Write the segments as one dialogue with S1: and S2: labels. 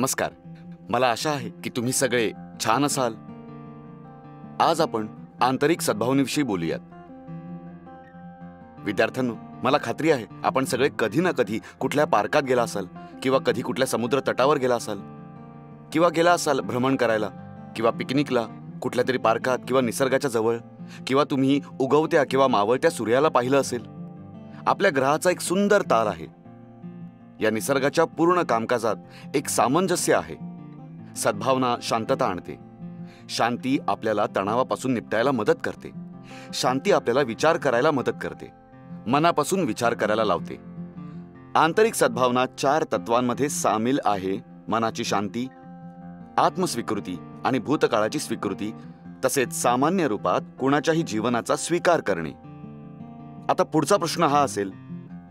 S1: नमस्कार. मला आशा आहे की तुम्ही सगळे छान असाल. आज आपण आंतरिक सद्भावनेविषयी बोलूयात. विद्यार्थ्यांनो, मला खात्री आहे आपण सगळे कधी ना कधी कुठल्या पार्कात गेला असाल, किंवा कधी कुठल्या समुद्र तटावर गेला असाल, किंवा गेला असाल भ्रमण करायला किंवा पिकनिकला कुठल्या तरी पार्कात किंवा निसर्गाच्या जवळ, किंवा तुम्ही उगवत्या किंवा मावळत्या सूर्याला पाहिलं असेल. आपल्या ग्रहाचा एक सुंदर तार आहे. या निसर्गाच्या पूर्ण कामकाजात एक सामंजस्य आहे. सद्भावना शांतता आणते. शांती आपल्याला तणावापासून निपटायला मदत करते. शांती आपल्याला विचार करायला मदत करते, मनापासून विचार करायला लावते. आंतरिक सद्भावना 4 तत्वांमध्ये सामील आहे: मनाची शांती, आत्मस्वीकृती आणि भूतकाळाची स्वीकृती, तसेच सामान्य रूपात कुणाच्याही जीवनाचा स्वीकार करणे. आता पुढचा प्रश्न हा असेल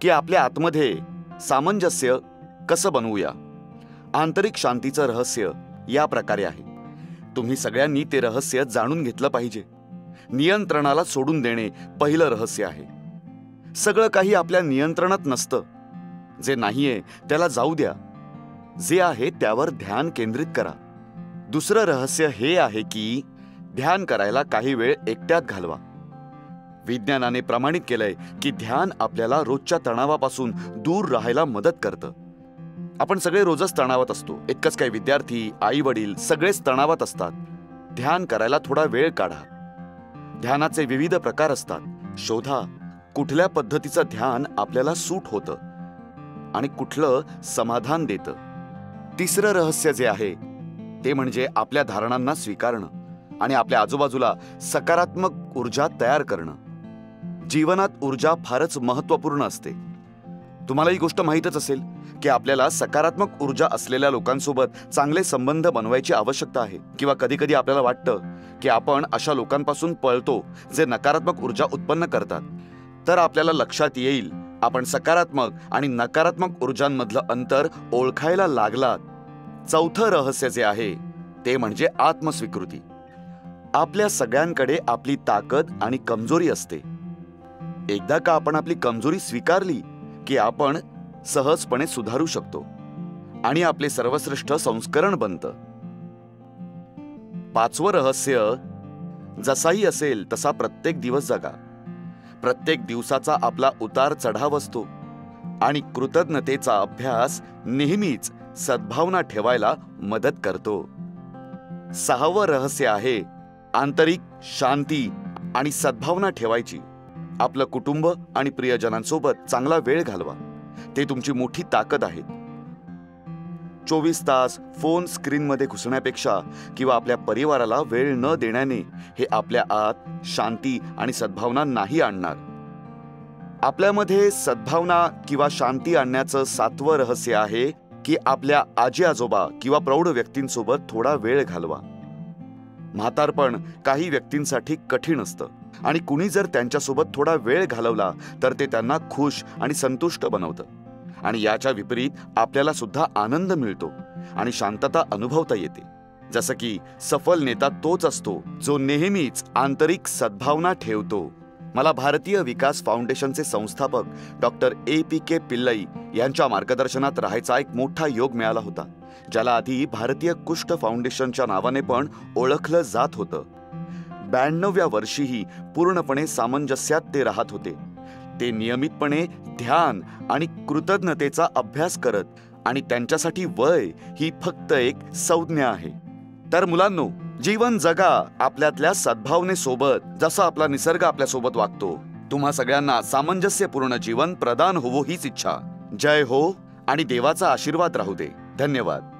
S1: की आपल्या आतमध्ये सामंजस्य कसं बनवूया. आंतरिक शांतीचं रहस्य या प्रकारे आहे. तुम्ही सगळ्यांनी ते रहस्य जाणून घेतलं पाहिजे. नियंत्रणाला सोडून देणे पहिलं रहस्य आहे. सगळं काही आपल्या नियंत्रणात नसतं. जे नाहीये त्याला जाऊ द्या. जे आहे त्यावर ध्यान केंद्रित करा. दुसरं रहस्य हे आहे की ध्यान करायला काही वेळ एकट्यात घालवा. विज्ञानाने प्रमाणित केलंय की ध्यान आपल्याला रोजच्या तणावापासून दूर राहायला मदत करतं. आपण सगळे रोजच तणावात असतो. इतकंच काही विद्यार्थी, आई वडील सगळेच तणावात असतात. ध्यान करायला थोडा वेळ काढा. ध्यानाचे विविध प्रकार असतात. शोधा कुठल्या पद्धतीचं ध्यान आपल्याला सूट होतं आणि कुठलं समाधान देतं. तिसरं रहस्य जे आहे ते म्हणजे आपल्या धारणांना स्वीकारणं आणि आपल्या आजूबाजूला सकारात्मक ऊर्जा तयार करणं. जीवनात ऊर्जा फारच महत्त्वपूर्ण असते. तुम्हाला ही गोष्ट माहीतच असेल की आपल्याला सकारात्मक ऊर्जा असलेल्या लोकांसोबत चांगले संबंध बनवायची आवश्यकता आहे. किंवा कधी कधी आपल्याला वाटतं की आपण अशा लोकांपासून पळतो जे नकारात्मक ऊर्जा उत्पन्न करतात. तर आपल्याला लक्षात येईल आपण सकारात्मक आणि नकारात्मक ऊर्जांमधलं अंतर ओळखायला लागलात. चौथं रहस्य जे आहे ते म्हणजे आत्मस्वीकृती. आपल्या सगळ्यांकडे आपली ताकद आणि कमजोरी असते. एकदा का आपण आपली कमजोरी स्वीकारली की आपण सहजपणे सुधारू शकतो आणि आपले सर्वश्रेष्ठ संस्करण बनतं. 5वं रहस्य, जसाही असेल तसा प्रत्येक दिवस जगा. प्रत्येक दिवसाचा आपला उतार चढाव असतो आणि कृतज्ञतेचा अभ्यास नेहमीच सद्भावना ठेवायला मदत करतो. 6वं रहस्य आहे आंतरिक शांती आणि सद्भावना ठेवायची. आपलं कुटुंब आणि प्रियजनांसोबत चांगला वेळ घालवा. ते तुमची मोठी ताकद आहे. 24 तास फोन स्क्रीनमध्ये घुसण्यापेक्षा किंवा आपल्या परिवाराला वेळ न देण्याने हे आपल्या आत शांती आणि सद्भावना नाही आणणार. आपल्यामध्ये सद्भावना किंवा शांती आणण्याचं 7वं रहस्य आहे की आपल्या आजी आजोबा किंवा प्रौढ व्यक्तींसोबत थोडा वेळ घालवा. म्हातारपण काही व्यक्तींसाठी कठीण असतं आणि कुणी जर त्यांच्यासोबत थोडा वेळ घालवला तर ते त्यांना खुश आणि संतुष्ट बनवतं. आणि याच्या विपरीत आपल्याला सुद्धा आनंद मिळतो आणि शांतता अनुभवता येते. जसं की सफल नेता तोच असतो जो नेहमीच आंतरिक सद्भावना ठेवतो. मला भारतीय विकास फाउंडेशनचे संस्थापक डॉक्टर APK पिल्लई यांच्या मार्गदर्शनात राहायचा एक मोठा योग मिळाला होता, ज्याला आधी भारतीय कुष्ठ फाउंडेशनच्या नावाने पण ओळखलं जात होतं. 92व्या वर्षीही पूर्णपणे सामंजस्यात ते राहत होते. ते नियमितपणे ध्यान आणि कृतज्ञतेचा अभ्यास करत, आणि त्यांच्यासाठी वय ही फक्त एक संज्ञा आहे. तर मुलांनो, जीवन जगा आपल्यातल्या सद्भावनेसोबत, जसा आपला निसर्ग आपल्यासोबत वागतो. तुम्हा सगळ्यांना सामंजस्यपूर्ण जीवन प्रदान होवो हीच इच्छा. जय हो आणि देवाचा आशीर्वाद राहू दे. धन्यवाद.